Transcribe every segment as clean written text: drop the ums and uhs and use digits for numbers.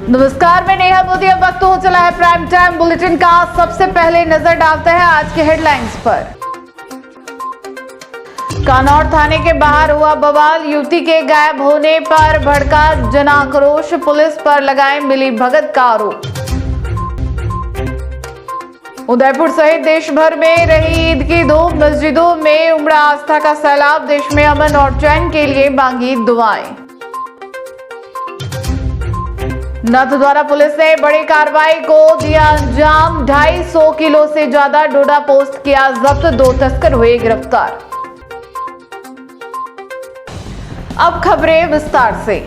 नमस्कार, मैं नेहा मोदी। अब वक्त हो चला है प्राइम टाइम बुलेटिन का। सबसे पहले नजर डालते हैं आज के हेडलाइंस पर। कानौर थाने के बाहर हुआ बवाल, युवती के गायब होने पर भड़का जनाक्रोश, पुलिस पर लगाए मिली भगत का आरोप। उदयपुर सहित देश भर में रही ईद की धूम, मस्जिदों में उमड़ा आस्था का सैलाब, देश में अमन और चैन के लिए मांगी दुआएं। नाथद्वारा पुलिस ने बड़ी कार्रवाई को दिया अंजाम, 250 किलो से ज्यादा डोडा पोस्ट किया जब्त, 2 तस्कर हुए गिरफ्तार। अब खबरें विस्तार से।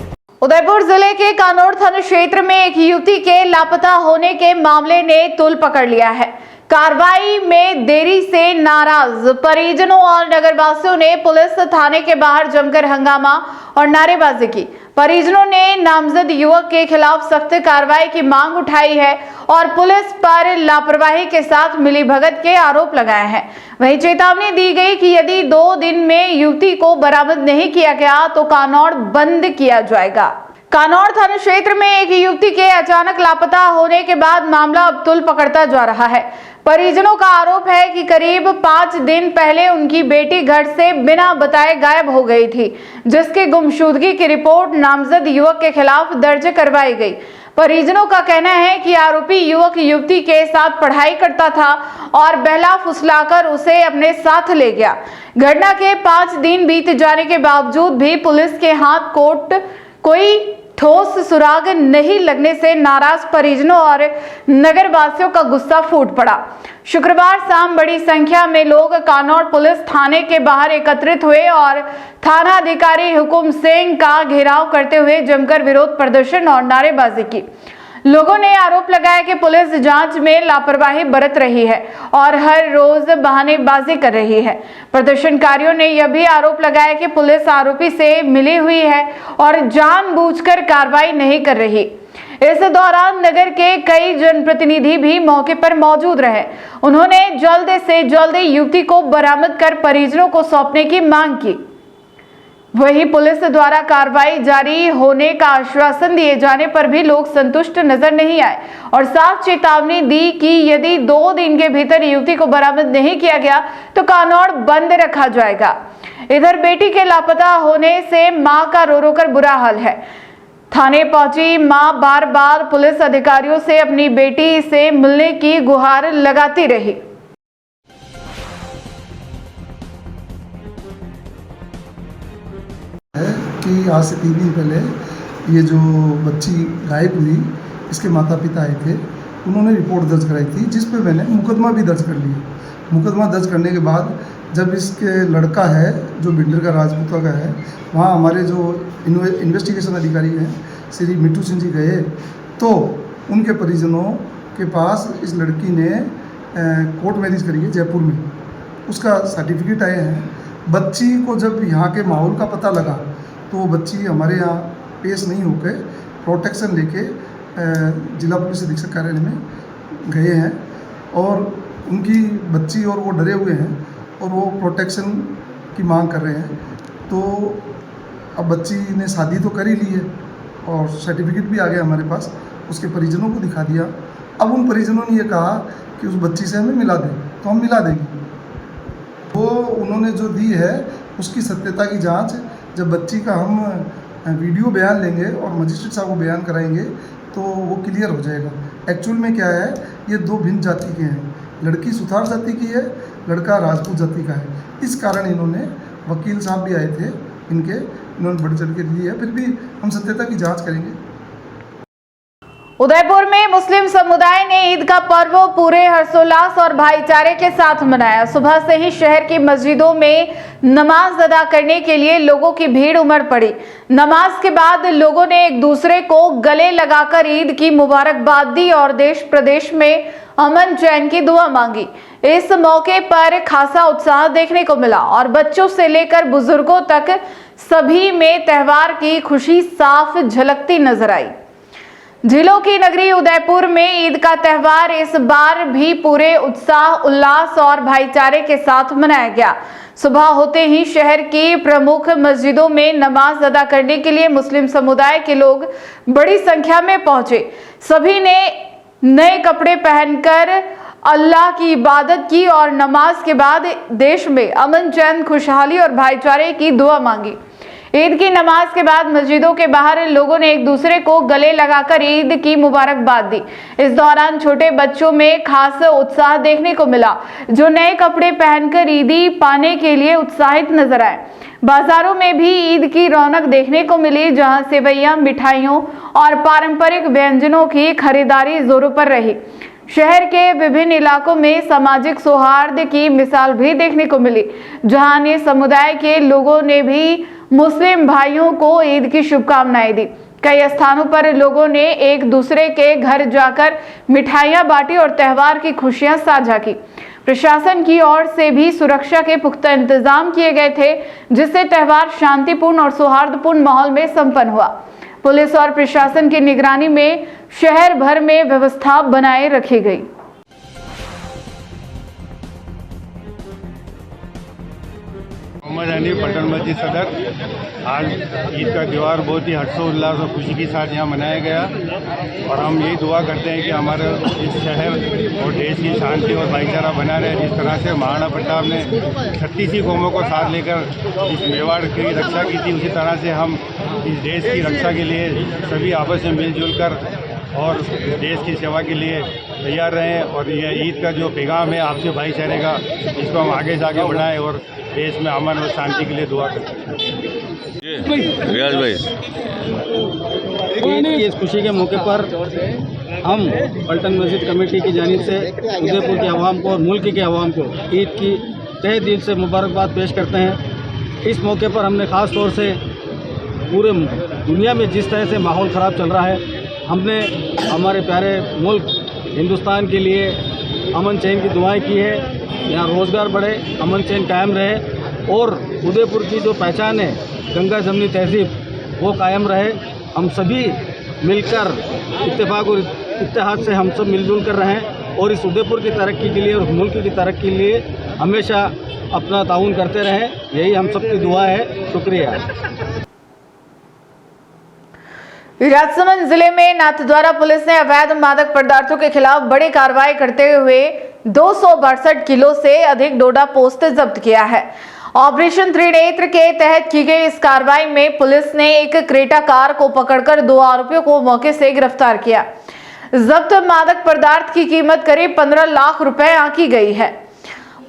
उदयपुर जिले के कानौर थाना क्षेत्र में एक युवती के लापता होने के मामले ने तूल पकड़ लिया है। कार्रवाई में देरी से नाराज परिजनों और नगरवासियों ने पुलिस थाने के बाहर जमकर हंगामा और नारेबाजी की। परिजनों ने नामजद युवक के खिलाफ सख्त कार्रवाई की मांग उठाई है और पुलिस पर लापरवाही के साथ मिलीभगत के आरोप लगाए हैं। वहीं चेतावनी दी गई कि यदि 2 दिन में युवती को बरामद नहीं किया गया तो कानौर बंद किया जाएगा। कानौर थाना क्षेत्र में एक युवती के अचानक लापता होने के बाद मामला अब तूल पकड़ता जा रहा है। परिजनों का आरोप है कि करीब 5 दिन पहले उनकी बेटी घर से बिना बताए गायब हो गई थी, जिसकी गुमशुदगी की रिपोर्ट नामजद युवक के खिलाफ दर्ज करवाई गई। परिजनों का कहना है कि आरोपी युवक युवती के साथ पढ़ाई करता था और बहला फुसलाकर उसे अपने साथ ले गया। घटना के 5 दिन बीत जाने के बावजूद भी पुलिस के हाथ कोई ठोस सुराग नहीं लगने से नाराज परिजनों और नगरवासियों का गुस्सा फूट पड़ा। शुक्रवार शाम बड़ी संख्या में लोग कानौर पुलिस थाने के बाहर एकत्रित हुए और थाना अधिकारी हुकुम सिंह का घेराव करते हुए जमकर विरोध प्रदर्शन और नारेबाजी की। लोगों ने आरोप लगाया कि पुलिस जांच में लापरवाही बरत रही है और हर रोज बहानेबाजी कर रही है। प्रदर्शनकारियों ने यह भी आरोप लगाया कि पुलिस आरोपी से मिली हुई है और जानबूझकर कार्रवाई नहीं कर रही। इस दौरान नगर के कई जनप्रतिनिधि भी मौके पर मौजूद रहे। उन्होंने जल्द से जल्द युवती को बरामद कर परिजनों को सौंपने की मांग की। वहीं पुलिस द्वारा कार्रवाई जारी होने का आश्वासन दिए जाने पर भी लोग संतुष्ट नजर नहीं आए और साफ चेतावनी दी कि यदि 2 दिन के भीतर युवती को बरामद नहीं किया गया तो कानौर बंद रखा जाएगा। इधर बेटी के लापता होने से मां का रो रो कर बुरा हाल है। थाने पहुंची मां बार बार पुलिस अधिकारियों से अपनी बेटी से मिलने की गुहार लगाती रही। कि आज से 3 दिन पहले ये जो बच्ची गायब हुई, इसके माता पिता आए थे, उन्होंने रिपोर्ट दर्ज कराई थी, जिस पे मैंने मुकदमा भी दर्ज कर लिया। मुकदमा दर्ज करने के बाद जब इसके लड़का है जो बिल्डर का राजपूता का है, वहाँ हमारे जो इन्वेस्टिगेशन अधिकारी हैं श्री मिट्टू सिंह जी गए तो उनके परिजनों के पास इस लड़की ने कोर्ट मैरिज करी है जयपुर में, उसका सर्टिफिकेट आए हैं। बच्ची को जब यहाँ के माहौल का पता लगा तो वो बच्ची हमारे यहाँ पेश नहीं होकर प्रोटेक्शन लेके जिला पुलिस अधीक्षक कार्यालय में गए हैं और उनकी बच्ची और वो डरे हुए हैं और वो प्रोटेक्शन की मांग कर रहे हैं। तो अब बच्ची ने शादी तो कर ही ली है और सर्टिफिकेट भी आ गया हमारे पास, उसके परिजनों को दिखा दिया। अब उन परिजनों ने ये कहा कि उस बच्ची से हमें मिला दें, तो हम मिला देंगे। वो उन्होंने जो दी है उसकी सत्यता की जांच जब बच्ची का हम वीडियो बयान लेंगे और मजिस्ट्रेट साहब को बयान कराएंगे तो वो क्लियर हो जाएगा। एक्चुअल में क्या है, ये 2 भिन्न जाति के हैं, लड़की सुथार जाति की है, लड़का राजपूत जाति का है। इस कारण इन्होंने, वकील साहब भी आए थे इनके, इन्होंने बढ़ चढ़ के ली है, फिर भी हम सत्यता की जाँच करेंगे। उदयपुर में मुस्लिम समुदाय ने ईद का पर्व पूरे हर्षोल्लास और भाईचारे के साथ मनाया। सुबह से ही शहर की मस्जिदों में नमाज अदा करने के लिए लोगों की भीड़ उमड़ पड़ी। नमाज के बाद लोगों ने एक दूसरे को गले लगाकर ईद की मुबारकबाद दी और देश प्रदेश में अमन चैन की दुआ मांगी। इस मौके पर खासा उत्साह देखने को मिला और बच्चों से लेकर बुजुर्गों तक सभी में त्योहार की खुशी साफ झलकती नजर आई। झीलों की नगरी उदयपुर में ईद का त्यौहार इस बार भी पूरे उत्साह, उल्लास और भाईचारे के साथ मनाया गया। सुबह होते ही शहर की प्रमुख मस्जिदों में नमाज अदा करने के लिए मुस्लिम समुदाय के लोग बड़ी संख्या में पहुंचे। सभी ने नए कपड़े पहनकर अल्लाह की इबादत की और नमाज के बाद देश में अमन, चैन, खुशहाली और भाईचारे की दुआ मांगी। ईद की नमाज के बाद मस्जिदों के बाहर लोगों ने एक दूसरे को गले लगाकर ईद की मुबारकबाद दी। इस दौरान छोटे बच्चों में खास उत्साह देखने को मिला, जो नए कपड़े पहनकर ईदी पाने के लिए उत्साहित नजर आए। बाजारों में भी ईद की रौनक देखने को मिली, जहां सेवैयां, मिठाइयों और पारंपरिक व्यंजनों की खरीदारी जोरों पर रही। शहर के विभिन्न इलाकों में सामाजिक सौहार्द की मिसाल भी देखने को मिली, जहां अन्य समुदाय के लोगों ने भी मुस्लिम भाइयों को ईद की शुभकामनाएं दी। कई स्थानों पर लोगों ने एक दूसरे के घर जाकर मिठाइयां बांटी और त्यौहार की खुशियां साझा की। प्रशासन की ओर से भी सुरक्षा के पुख्ता इंतजाम किए गए थे, जिससे त्यौहार शांतिपूर्ण और सौहार्दपूर्ण माहौल में संपन्न हुआ। पुलिस और प्रशासन की निगरानी में शहर भर में व्यवस्था बनाए रखी गई। मोहम्मद हनीफ, पटन मस्जिद सदर। आज ईद का त्यौहार बहुत ही हर्षोल्लास और खुशी के साथ यहाँ मनाया गया और हम यही दुआ करते हैं कि हमारे इस शहर और देश की शांति और भाईचारा बना रहे। जिस तरह से महाराणा प्रताप ने 36 कौमों को साथ लेकर इस मेवाड़ की रक्षा की थी, उसी तरह से हम इस देश की रक्षा के लिए सभी आपस में मिलजुल कर और देश की सेवा के लिए तैयार रहें। और यह ईद का जो पैगाम है आपसे भाईचारे का, इसको हम आगे से आगे बढ़ाएं और देश में अमन और शांति के लिए दुआ करते हैं। रियाज भाई, ईद की इस खुशी के मौके पर हम पलटन मस्जिद कमेटी की जानिब से उदयपुर के अवाम को और मुल्क के अवाम को ईद की तहे दिल से मुबारकबाद पेश करते हैं। इस मौके पर हमने ख़ास तौर से पूरे दुनिया में जिस तरह से माहौल ख़राब चल रहा है, हमने हमारे प्यारे मुल्क हिंदुस्तान के लिए अमन चैन की दुआएं की है। यहाँ रोज़गार बढ़े, अमन चैन कायम रहे और उदयपुर की जो पहचान है गंगा जमनी तहजीब, वो कायम रहे। हम सभी मिलकर इत्तेफाक और इत्तेहाद से हम सब मिलजुल कर रहें और इस उदयपुर की तरक्की के लिए और मुल्क की तरक्की के लिए हमेशा अपना ताउन करते रहें। यही हम सबकी दुआ है। शुक्रिया। राजसमंद जिले में नाथद्वारा पुलिस ने अवैध मादक पदार्थों के खिलाफ बड़ी कार्रवाई करते हुए 262 किलो से अधिक डोडा पोस्त जब्त किया है। ऑपरेशन त्रिनेत्र के तहत की गई इस कार्रवाई में पुलिस ने एक क्रेटा कार को पकड़कर 2 आरोपियों को मौके से गिरफ्तार किया। जब्त मादक पदार्थ की कीमत करीब 15 लाख रुपए आंकी गई है।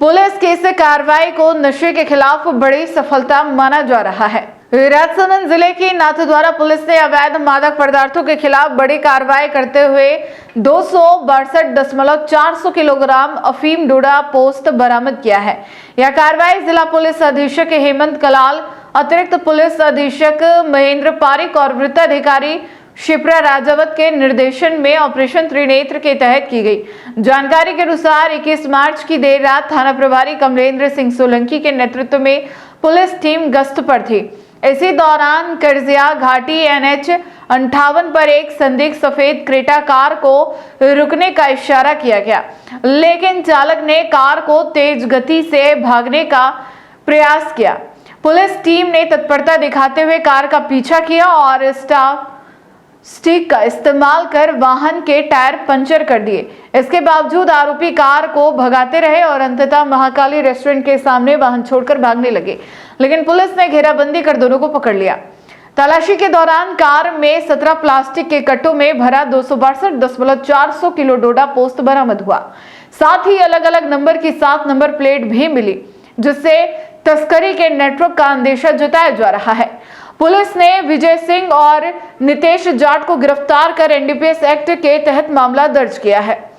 पुलिस की इस कार्रवाई को नशे के खिलाफ बड़ी सफलता माना जा रहा है। राजसमंद जिले की नाथद्वारा पुलिस ने अवैध मादक पदार्थों के खिलाफ बड़ी कार्रवाई करते हुए 262.400 किलोग्राम अफीम डोडा पोस्त बरामद किया है। यह कार्रवाई जिला पुलिस अधीक्षक हेमंत कलाल, अतिरिक्त पुलिस अधीक्षक महेंद्र पारिक और वृत्ताधिकारी शिप्रा राजावत के निर्देशन में ऑपरेशन त्रिनेत्र के तहत की गई। जानकारी के अनुसार 21 मार्च की देर रात थाना प्रभारी कमलेंद्र सिंह सोलंकी के नेतृत्व में पुलिस टीम गश्त पर थी। इसी दौरान करजिया घाटी NH 58 पर एक संदिग्ध सफेद क्रेटा कार को रुकने का इशारा किया गया, लेकिन चालक ने कार को तेज गति से भागने का प्रयास किया। पुलिस टीम ने तत्परता दिखाते हुए कार का पीछा किया और स्टिक का इस्तेमाल कर वाहन के टायर पंचर कर दिए। इसके बावजूद आरोपी कार को भगाते रहे और अंततः महाकाली रेस्टोरेंट के सामने वाहन छोड़कर भागने लगे, लेकिन पुलिस ने घेराबंदी कर दोनों को पकड़ लिया। तलाशी के दौरान कार में 17 प्लास्टिक के कट्टों में भरा 262.400 किलो डोडा पोस्त बरामद हुआ। साथ ही अलग अलग नंबर की 7 नंबर प्लेट भी मिली, जिससे तस्करी के नेटवर्क का अंदेशा जताया जा रहा है। पुलिस ने विजय सिंह और नितेश जाट को गिरफ्तार कर NDPS एक्ट के तहत मामला दर्ज किया है।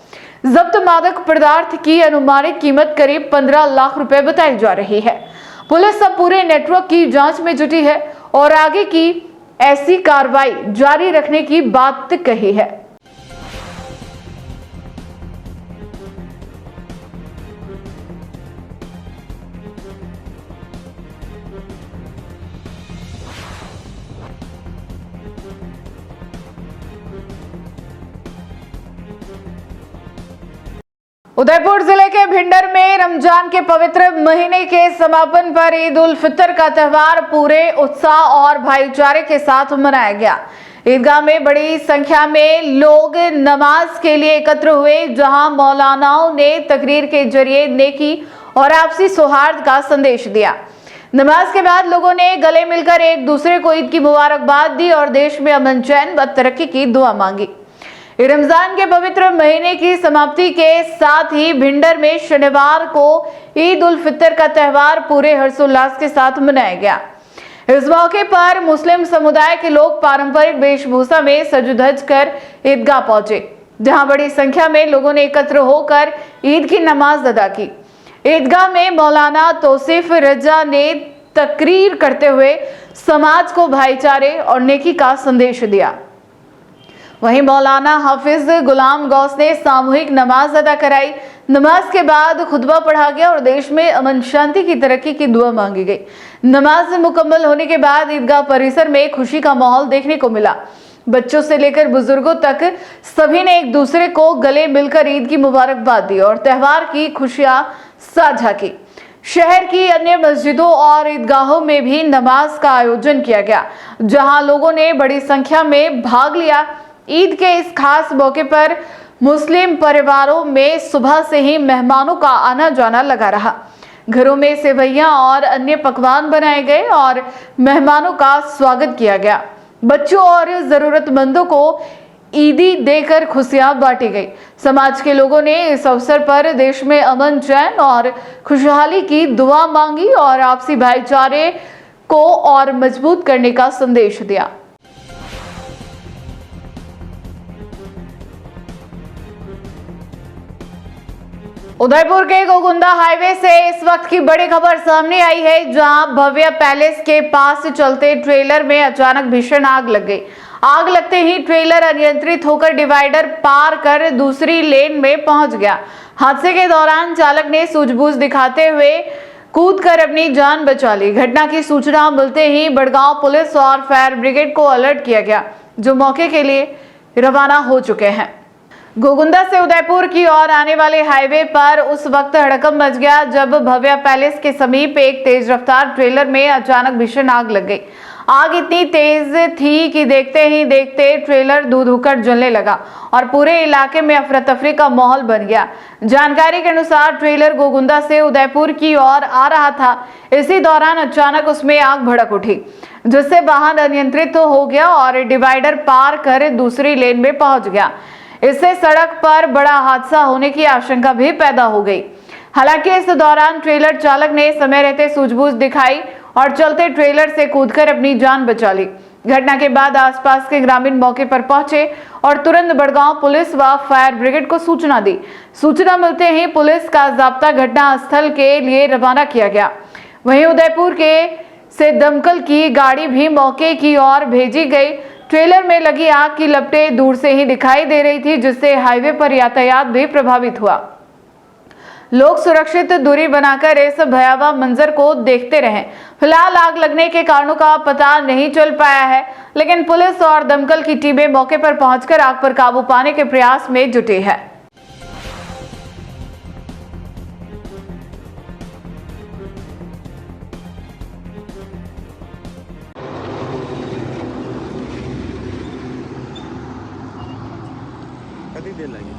जब्त मादक पदार्थ की अनुमानित कीमत करीब 15 लाख रुपए बताई जा रही है। पुलिस अब पूरे नेटवर्क की जांच में जुटी है और आगे की ऐसी कार्रवाई जारी रखने की बात कही है। उदयपुर जिले के भिंडर में रमजान के पवित्र महीने के समापन पर ईद उल फितर का त्यौहार पूरे उत्साह और भाईचारे के साथ मनाया गया। ईदगाह में बड़ी संख्या में लोग नमाज के लिए एकत्र हुए, जहां मौलानाओं ने तकरीर के जरिए नेकी और आपसी सौहार्द का संदेश दिया। नमाज के बाद लोगों ने गले मिलकर एक दूसरे को ईद की मुबारकबाद दी और देश में अमन चैन व तरक्की की दुआ मांगी। रमजान के पवित्र महीने की समाप्ति के साथ ही भिंडर में शनिवार को ईद उल फितर का त्यौहार पूरे हर्षोल्लास के साथ मनाया गया। इस मौके पर मुस्लिम समुदाय के लोग पारंपरिक वेशभूषा में सज धज कर ईदगाह पहुंचे, जहां बड़ी संख्या में लोगों ने एकत्र होकर ईद की नमाज अदा की। ईदगाह में मौलाना तौसीफ रजा ने तकरीर करते हुए समाज को भाईचारे और नेकी का संदेश दिया। वहीं मौलाना हाफिज गुलाम गौस ने सामूहिक नमाज अदा कराई। नमाज के बाद खुतबा पढ़ा गया और देश में अमन शांति की तरक्की की दुआ मांगी गई। नमाज मुकम्मल होने के बाद ईदगाह परिसर में खुशी का माहौल देखने को मिला। बच्चों से लेकर बुजुर्गों तक सभी ने एक दूसरे को गले मिलकर ईद की मुबारकबाद दी और त्यौहार की खुशियां साझा की। शहर की अन्य मस्जिदों और ईदगाहों में भी नमाज का आयोजन किया गया, जहां लोगों ने बड़ी संख्या में भाग लिया। ईद के इस खास मौके पर मुस्लिम परिवारों में सुबह से ही मेहमानों का आना जाना लगा रहा। घरों में सेवैयां और अन्य पकवान बनाए गए और मेहमानों का स्वागत किया गया। बच्चों और जरूरतमंदों को ईदी देकर खुशियां बांटी गई। समाज के लोगों ने इस अवसर पर देश में अमन चैन और खुशहाली की दुआ मांगी और आपसी भाईचारे को और मजबूत करने का संदेश दिया। उदयपुर के गोगुंदा हाईवे से इस वक्त की बड़ी खबर सामने आई है, जहां भव्य पैलेस के पास चलते ट्रेलर में अचानक भीषण आग लग गई। आग लगते ही ट्रेलर अनियंत्रित होकर डिवाइडर पार कर दूसरी लेन में पहुंच गया। हादसे के दौरान चालक ने सूझबूझ दिखाते हुए कूदकर अपनी जान बचा ली। घटना की सूचना मिलते ही बड़गांव पुलिस और फायर ब्रिगेड को अलर्ट किया गया, जो मौके के लिए रवाना हो चुके हैं। गोगुंदा से उदयपुर की ओर आने वाले हाईवे पर उस वक्त हड़कंप मच गया जब भव्य पैलेस के समीप एक तेज रफ्तार ट्रेलर में अचानक भीषण आग लग गई। आग इतनी तेज थी कि देखते ही देखते ट्रेलर धू धू कर जलने लगा और पूरे इलाके में अफरा तफरी का माहौल बन गया। जानकारी के अनुसार ट्रेलर गोगुंदा से उदयपुर की ओर आ रहा था। इसी दौरान अचानक उसमें आग भड़क उठी, जिससे वाहन अनियंत्रित हो गया और डिवाइडर पार कर दूसरी लेन में पहुंच गया। इससे सड़क पर बड़ा हादसा होने की आशंका भी पैदा हो गई। हालांकि इस दौरान ट्रेलर चालक ने समय रहते सूझबूझ दिखाई और चलते ट्रेलर से कूदकर अपनी जान बचा ली। घटना के बाद आसपास के ग्रामीण मौके पर पहुंचे और तुरंत बड़गांव पुलिस व फायर ब्रिगेड को सूचना दी। सूचना मिलते ही पुलिस का जाब्ता घटना स्थल के लिए रवाना किया गया। वहीं उदयपुर से दमकल की गाड़ी भी मौके की ओर भेजी गई। ट्रेलर में लगी आग की लपटें दूर से ही दिखाई दे रही थी, जिससे हाईवे पर यातायात भी प्रभावित हुआ। लोग सुरक्षित दूरी बनाकर इस भयावह मंजर को देखते रहे। फिलहाल आग लगने के कारणों का पता नहीं चल पाया है, लेकिन पुलिस और दमकल की टीमें मौके पर पहुंचकर आग पर काबू पाने के प्रयास में जुटी है। कितनी देर लगी?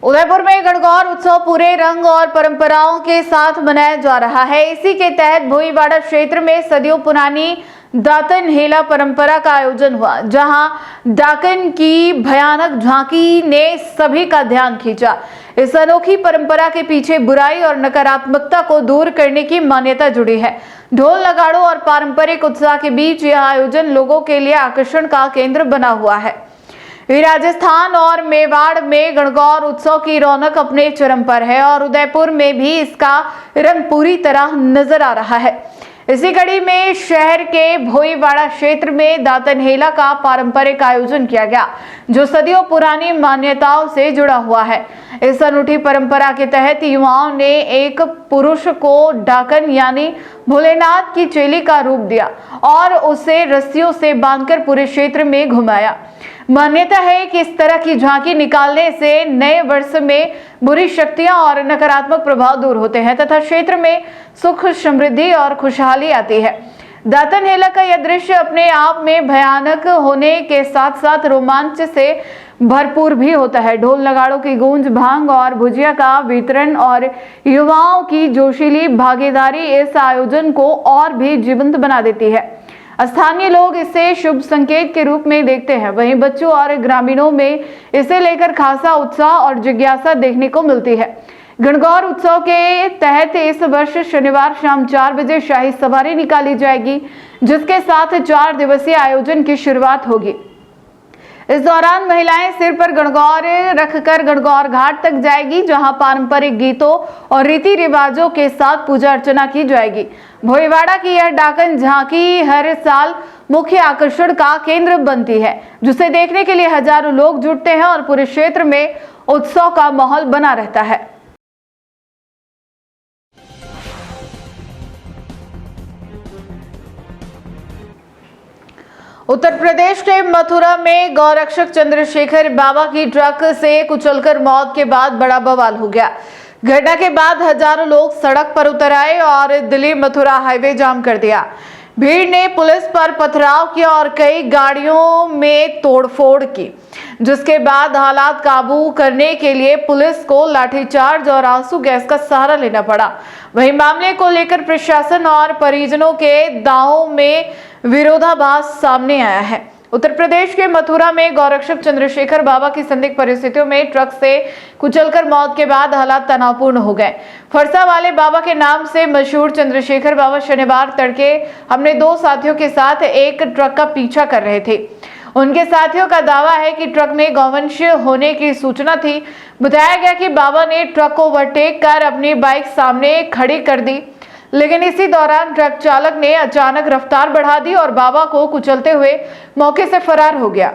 उदयपुर में गणगौर उत्सव पूरे रंग और परंपराओं के साथ मनाया जा रहा है। इसी के तहत भोईवाड़ा क्षेत्र में सदियों पुरानी दातन हेला परंपरा का आयोजन हुआ, जहां डाकन की भयानक झांकी ने सभी का ध्यान खींचा। इस अनोखी परंपरा के पीछे बुराई और नकारात्मकता को दूर करने की मान्यता जुड़ी है। ढोल नगाड़ों और पारंपरिक उत्साह के बीच यह आयोजन लोगों के लिए आकर्षण का केंद्र बना हुआ है। राजस्थान और मेवाड़ में गणगौर उत्सव की रौनक अपने चरम पर है और उदयपुर में भी इसका रंग पूरी तरह नजर आ रहा है। इसी कड़ी में शहर के भोईवाड़ा क्षेत्र में दातनहेला का पारंपरिक आयोजन किया गया, जो सदियों पुरानी मान्यताओं से जुड़ा हुआ है। इस अनूठी परंपरा के तहत युवाओं ने एक पुरुष को डाकन यानी भोलेनाथ की चेली का रूप दिया और उसे रस्सियों से बांधकर पूरे क्षेत्र में घुमाया। मान्यता है कि इस तरह की झांकी निकालने से नए वर्ष में बुरी शक्तियां और नकारात्मक प्रभाव दूर होते हैं तथा क्षेत्र में सुख, समृद्धि और खुशहाली आती है। दातनहेला का यह दृश्य अपने आप में भयानक होने के साथ साथ रोमांच से भरपूर भी होता है। ढोल नगाड़ों की गूंज, भांग और भुजिया का वितरण और युवाओं की जोशीली भागीदारी इस आयोजन को और भी जीवंत बना देती है। स्थानीय लोग इसे शुभ संकेत के रूप में देखते हैं, वहीं बच्चों और ग्रामीणों में इसे लेकर खासा उत्साह और जिज्ञासा देखने को मिलती है। गणगौर उत्सव के तहत इस वर्ष शनिवार शाम 4 बजे शाही सवारी निकाली जाएगी, जिसके साथ 4 दिवसीय आयोजन की शुरुआत होगी। इस दौरान महिलाएं सिर पर गणगौर रखकर गणगौर घाट तक जाएगी, जहां पारंपरिक गीतों और रीति रिवाजों के साथ पूजा अर्चना की जाएगी। भोईवाड़ा की यह डाकन झांकी हर साल मुख्य आकर्षण का केंद्र बनती है, जिसे देखने के लिए हजारों लोग जुटते हैं और पूरे क्षेत्र में उत्सव का माहौल बना रहता है। उत्तर प्रदेश के मथुरा में गौरक्षक चंद्रशेखर बाबा की ट्रक से कुचलकर मौत के बाद बड़ा बवाल हो गया। घटना के बाद हजारों लोग सड़क पर उतर आए और दिल्ली मथुरा हाईवे जाम कर दिया। भीड़ ने पुलिस पर पथराव किया और कई गाड़ियों में तोड़फोड़ की, जिसके बाद हालात काबू करने के लिए पुलिस को लाठीचार्ज और आंसू गैस का सहारा लेना पड़ा। वहीं मामले को लेकर प्रशासन और परिजनों के दावों में विरोधाभास सामने आया है। उत्तर प्रदेश के मथुरा में गौरक्षक चंद्रशेखर बाबा की संदिग्ध परिस्थितियों में ट्रक से कुचलकर मौत के बाद हालात तनावपूर्ण हो गए। फरसा वाले बाबा के नाम से मशहूर चंद्रशेखर बाबा शनिवार तड़के अपने 2 साथियों के साथ एक ट्रक का पीछा कर रहे थे। उनके साथियों का दावा है कि ट्रक में गौवंश होने की सूचना थी। बताया गया कि बाबा ने ट्रक को ओवरटेक कर अपनी बाइक सामने खड़ी कर दी, लेकिन इसी दौरान ट्रक चालक ने अचानक रफ्तार बढ़ा दी और बाबा को कुचलते हुए मौके से फरार हो गया।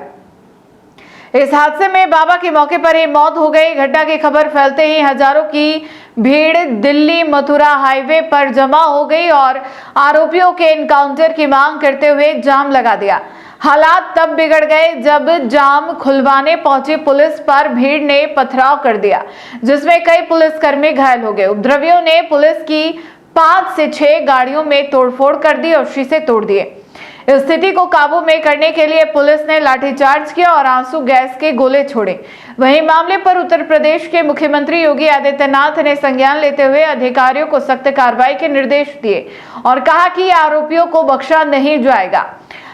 इस हादसे में बाबा की मौके पर ही मौत हो गई। घटना की खबर फैलते ही हजारों की भीड़ दिल्ली मथुरा हाईवे पर जमा हो गई और आरोपियों के एनकाउंटर की मांग करते हुए जाम लगा दिया। हालात तब बिगड़ गए जब जाम खुलवाने पहुंची पुलिस पर भीड़ ने पथराव कर दिया, जिसमें कई पुलिसकर्मी घायल हो गए। उपद्रवियों ने पुलिस की 5 से 6 गाड़ियों में तोड़फोड़ कर दी और शीशे तोड़ दिए। स्थिति को काबू में करने के लिए पुलिस ने लाठीचार्ज किया और आंसू गैस के गोले छोड़े। वहीं मामले पर उत्तर प्रदेश के मुख्यमंत्री योगी आदित्यनाथ ने संज्ञान लेते हुए अधिकारियों को सख्त कार्रवाई के निर्देश दिए और कहा कि आरोपियों को बख्शा नहीं जाएगा।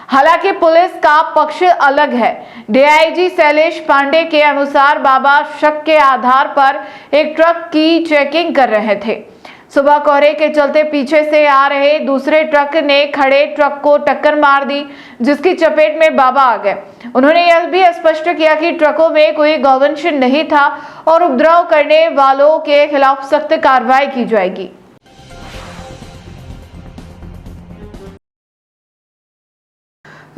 हालांकि पुलिस का पक्ष अलग है। डीआईजी शैलेश पांडे के अनुसार बाबा शक के आधार पर एक ट्रक की चेकिंग कर रहे थे। सुबह कोहरे के चलते पीछे से आ रहे दूसरे ट्रक ने खड़े ट्रक को टक्कर मार दी, जिसकी चपेट में बाबा आ गए। उन्होंने यह भी स्पष्ट किया कि ट्रकों में कोई गौवंश नहीं था और उपद्रव करने वालों के खिलाफ सख्त कार्रवाई की जाएगी।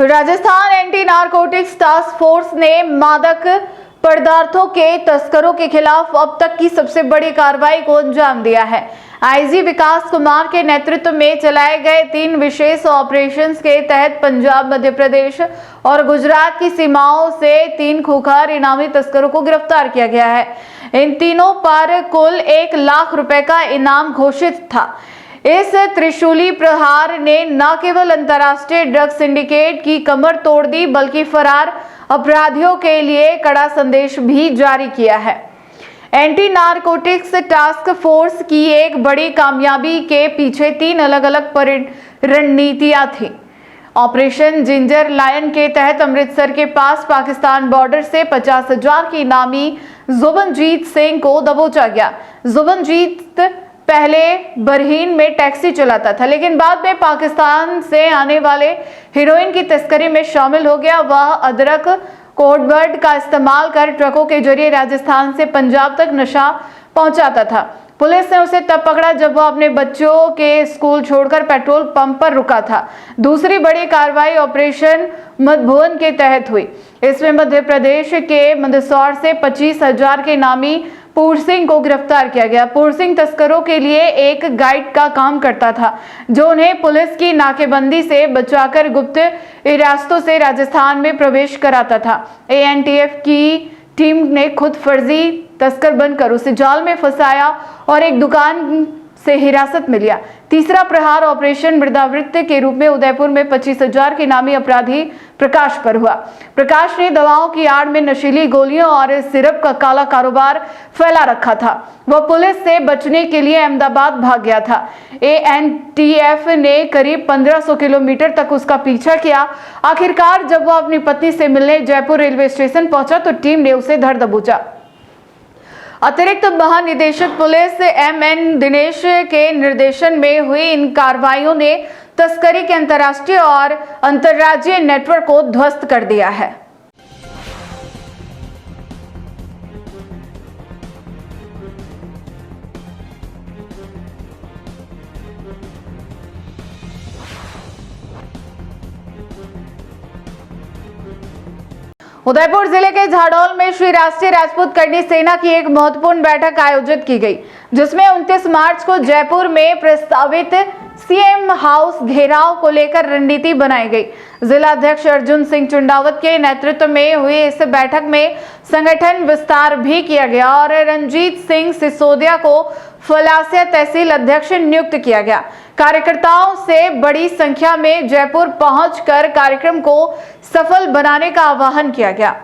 Rajasthan anti narcotics task force ने मादक पदार्थों के तस्करों के खिलाफ अब तक की सबसे बड़ी कार्रवाई को अंजाम दिया है। आईजी विकास कुमार के नेतृत्व में चलाए गए 3 विशेष ऑपरेशंस के तहत पंजाब, मध्य प्रदेश और गुजरात की सीमाओं से 3 खूंखार इनामी तस्करों को गिरफ्तार किया गया है। इन तीनों पर कुल 1 लाख रुपए का इनाम घोषित था। इस त्रिशूली प्रहार ने न केवल अंतर्राष्ट्रीय ड्रग सिंडिकेट की कमर तोड़ दी, बल्कि फरार अपराधियों के लिए कड़ा संदेश भी जारी किया है। एंटी नारकोटिक्स टास्क फोर्स की एक बड़ी कामयाबी के पीछे 3 अलग अलग रणनीतियां थी। ऑपरेशन जिंजर लायन के तहत अमृतसर के पास पाकिस्तान बॉर्डर से 50,000 की इनामी जुबनजीत सिंह को दबोचा गया। जुबनजीत पहले बरहीन में टैक्सी चलाता था, लेकिन बाद में पाकिस्तान से आने वाले हीरोइन की तस्करी में शामिल हो गया। वह अदरक कोडवर्ड का इस्तेमाल कर ट्रकों के जरिए राजस्थान से पंजाब तक नशा पहुंचाता था। पुलिस ने उसे तब पकड़ा जब वो अपने बच्चों के स्कूल छोड़कर पेट्रोल पंप पर रुका था। दूसरी बड़ी कार्रवाई ऑपरेशन मधुबन के तहत हुई। इसमें मध्य प्रदेश के मंदसौर से 25,000 के इनामी पूर सिंह को गिरफ्तार किया गया। पूर सिंह तस्करों के लिए एक गाइड का काम करता था, जो उन्हें पुलिस की नाकेबंदी से बचाकर गुप्त रास्तों से राजस्थान में प्रवेश कराता था। एएनटीएफ की टीम ने खुद फर्जी तस्कर बनकर उसे जाल में फंसाया और एक दुकान से हिरासत में लिया। तीसरा प्रहार ऑपरेशन मृदावृत्त के रूप में उदयपुर में 25,000 के नामी अपराधी प्रकाश पर हुआ। प्रकाश ने दवाओं की आड़ में नशीली गोलियों और सिरप का काला कारोबार फैला रखा था। वह पुलिस से बचने के लिए अहमदाबाद भाग गया था। एएनटीएफ ने करीब 1500 किलोमीटर तक उसका पीछा किया। आखिरकार जब वह अपनी पत्नी से मिलने जयपुर रेलवे स्टेशन पहुंचा तो टीम ने उसे धर दबोचा। अतिरिक्त महानिदेशक पुलिस एमएन दिनेश के निर्देशन में हुई इन कार्रवाइयों ने तस्करी के अंतर्राष्ट्रीय और अंतर्राज्यीय नेटवर्क को ध्वस्त कर दिया है। उदयपुर जिले के झाडोल में श्री राष्ट्रीय राजपूत करनी सेना की एक महत्वपूर्ण बैठक आयोजित की गई, जिसमें 29 मार्च को जयपुर में प्रस्तावित सीएम हाउस घेराव को लेकर रणनीति बनाई गई। जिला अध्यक्ष अर्जुन सिंह चुंडावत के नेतृत्व में हुई इस बैठक में संगठन विस्तार भी किया गया और रणजीत सिंह सिसोदिया को फलासिया तहसील अध्यक्ष नियुक्त किया गया। कार्यकर्ताओं से बड़ी संख्या में जयपुर पहुंचकर कार्यक्रम को सफल बनाने का आह्वान किया गया।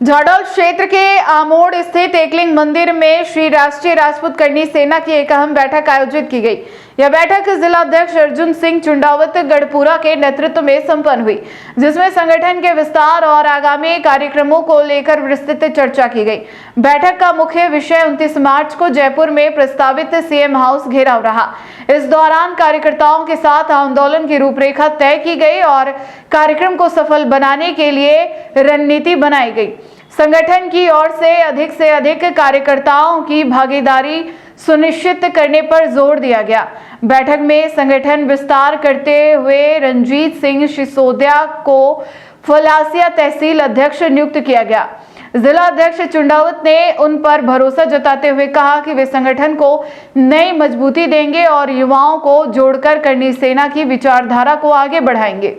झाडोल क्षेत्र के आमोड़ स्थित एकलिंग मंदिर में श्री राष्ट्रीय राजपूत करनी सेना की एक अहम बैठक आयोजित की गई। यह बैठक जिला अध्यक्ष अर्जुन सिंह चुंडावत गढ़पुरा के नेतृत्व में संपन्न हुई, जिसमें संगठन के विस्तार और आगामी कार्यक्रमों को लेकर विस्तृत चर्चा की गई। बैठक का मुख्य विषय 29 मार्च को जयपुर में प्रस्तावित सीएम हाउस घेराव रहा। इस दौरान कार्यकर्ताओं के साथ आंदोलन की रूपरेखा तय की गई और कार्यक्रम को सफल बनाने के लिए रणनीति बनाई गई। संगठन की ओर से अधिक कार्यकर्ताओं की भागीदारी सुनिश्चित करने पर जोर दिया गया। बैठक में संगठन विस्तार करते हुए रणजीत सिंह सिसोदिया को फलासिया तहसील अध्यक्ष नियुक्त किया गया। जिला अध्यक्ष चुंडावत ने उन पर भरोसा जताते हुए कहा कि वे संगठन को नई मजबूती देंगे और युवाओं को जोड़कर करनी सेना की विचारधारा को आगे बढ़ाएंगे।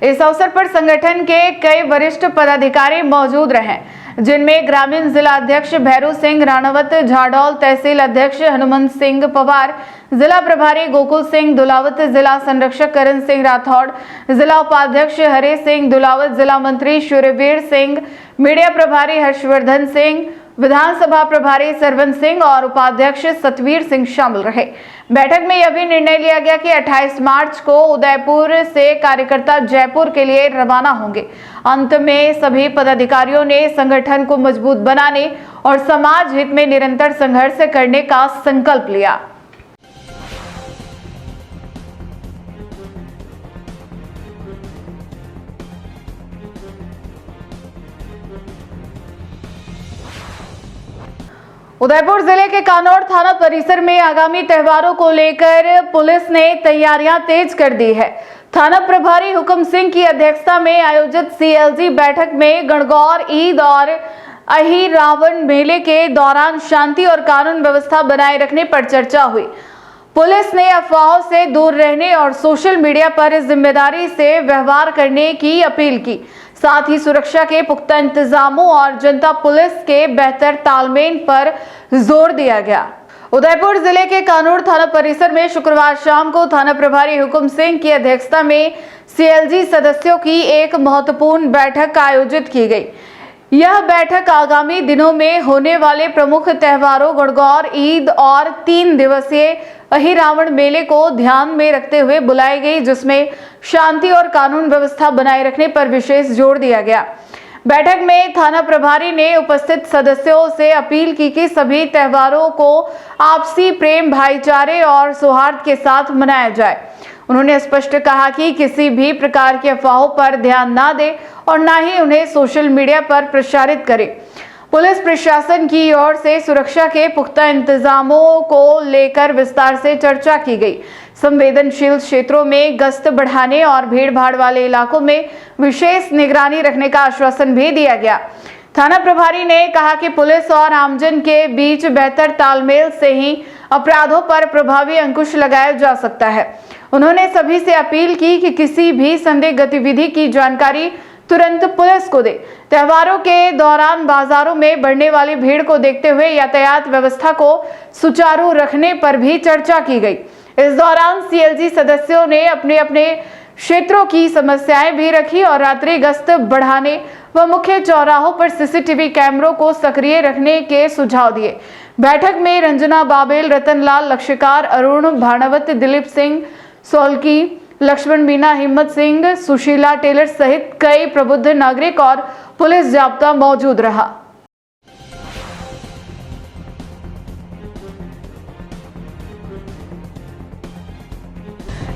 इस अवसर पर संगठन के कई वरिष्ठ पदाधिकारी मौजूद रहे, जिनमें ग्रामीण जिला अध्यक्ष भैरू सिंह राणावत, झाडोल तहसील अध्यक्ष हनुमंत सिंह पवार, जिला प्रभारी गोकुल सिंह दुलावत, जिला संरक्षक करण सिंह राठौड़, जिला उपाध्यक्ष हरे सिंह दुलावत, जिला मंत्री शूरवीर सिंह, मीडिया प्रभारी हर्षवर्धन सिंह, विधानसभा प्रभारी सरवन सिंह और उपाध्यक्ष सतवीर सिंह शामिल रहे। बैठक में यह भी निर्णय लिया गया कि 28 मार्च को उदयपुर से कार्यकर्ता जयपुर के लिए रवाना होंगे। अंत में सभी पदाधिकारियों ने संगठन को मजबूत बनाने और समाज हित में निरंतर संघर्ष करने का संकल्प लिया। उदयपुर जिले के कानौड़ थाना परिसर में आगामी त्योहारों को लेकर पुलिस ने तैयारियां तेज कर दी है। थाना प्रभारी हुक्म सिंह की अध्यक्षता में आयोजित सीएलजी बैठक में गणगौर ईद और अही रावण मेले के दौरान शांति और कानून व्यवस्था बनाए रखने पर चर्चा हुई। पुलिस ने अफवाहों से दूर रहने और सोशल मीडिया पर जिम्मेदारी से व्यवहार करने की अपील की। साथ ही सुरक्षा के पुख्ता इंतजामों और जनता पुलिस के बेहतर तालमेल पर जोर दिया गया। उदयपुर जिले के कानौड़ थाना परिसर में शुक्रवार शाम को थाना प्रभारी हुक्म सिंह की अध्यक्षता में सीएलजी सदस्यों की एक महत्वपूर्ण बैठक आयोजित की गई। यह बैठक आगामी दिनों में होने वाले प्रमुख त्योहारों गणगौर ईद और 3 दिवसीय अही रावण मेले को ध्यान में रखते हुए बुलाई गई, जिसमें शांति और कानून व्यवस्था बनाए रखने पर विशेष जोर दिया गया। बैठक में थाना प्रभारी ने उपस्थित सदस्यों से अपील की कि सभी त्योहारों को आपसी प्रेम, भाईचारे और सौहार्द के साथ मनाया जाए। उन्होंने स्पष्ट कहा कि किसी भी प्रकार की अफवाहों पर ध्यान न दें और न ही उन्हें सोशल मीडिया पर प्रसारित करें। पुलिस प्रशासन की ओर से सुरक्षा के पुख्ता इंतजामों को लेकर विस्तार से चर्चा की गई। संवेदनशील क्षेत्रों में गश्त बढ़ाने और भीड़-भाड़ वाले इलाकों में विशेष निगरानी रखने का आश्वासन भी दिया गया। थाना प्रभारी ने कहा कि पुलिस और आमजन के बीच बेहतर तालमेल से ही अपराधों पर प्रभावी अंकुश लगाया जा सकता है। उन्होंने सभी से अपील की कि किसी भी संदिग्ध गतिविधि की जानकारी तुरंत पुलिस को दे। त्योहारों के दौरान बाजारों में बढ़ने वाली भीड़ को देखते हुए यातायात व्यवस्था को सुचारू रखने पर भी चर्चा की गई। इस दौरान सीएलजी सदस्यों ने अपने अपने क्षेत्रों की समस्याएं भी रखी और रात्रि गश्त बढ़ाने व मुख्य चौराहों पर सीसीटीवी कैमरों को सक्रिय रखने के सुझाव दिए। बैठक में रंजना बाबेल, रतनलाल, लक्ष्यकार, अरुण भाणावत, दिलीप सिंह सोलकी, लक्ष्मण मीना, हिम्मत सिंह, सुशीला टेलर सहित कई प्रबुद्ध नागरिक और पुलिस जाब्ता मौजूद रहा।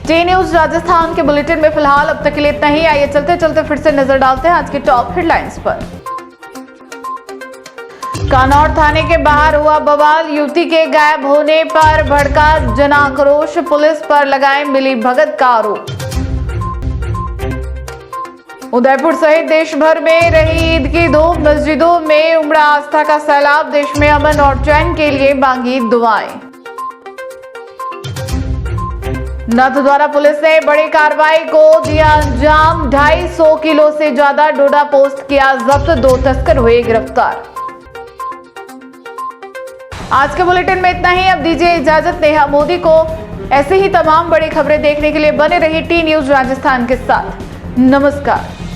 टी न्यूज राजस्थान के बुलेटिन में फिलहाल अब तक के लिए इतना ही। आइए चलते चलते फिर से नजर डालते हैं आज की टॉप हेडलाइंस पर। कानौर थाने के बाहर हुआ बवाल, युवती के गायब होने पर भड़का जनाक्रोश, पुलिस पर लगाए मिलीभगत का आरोप। उदयपुर सहित देश भर में रही ईद की धूम, मस्जिदों में उमड़ा आस्था का सैलाब, देश में अमन और चैन के लिए मांगी दुआएं। नाथद्वारा पुलिस ने बड़ी कार्रवाई को दिया अंजाम, 250 किलो से ज्यादा डोडा पोस्ट किया जब्त, 2 तस्कर हुए गिरफ्तार। आज के बुलेटिन में इतना ही। अब दीजिए इजाजत नेहा मोदी को। ऐसे ही तमाम बड़ी खबरें देखने के लिए बने रहिए टी न्यूज राजस्थान के साथ। नमस्कार।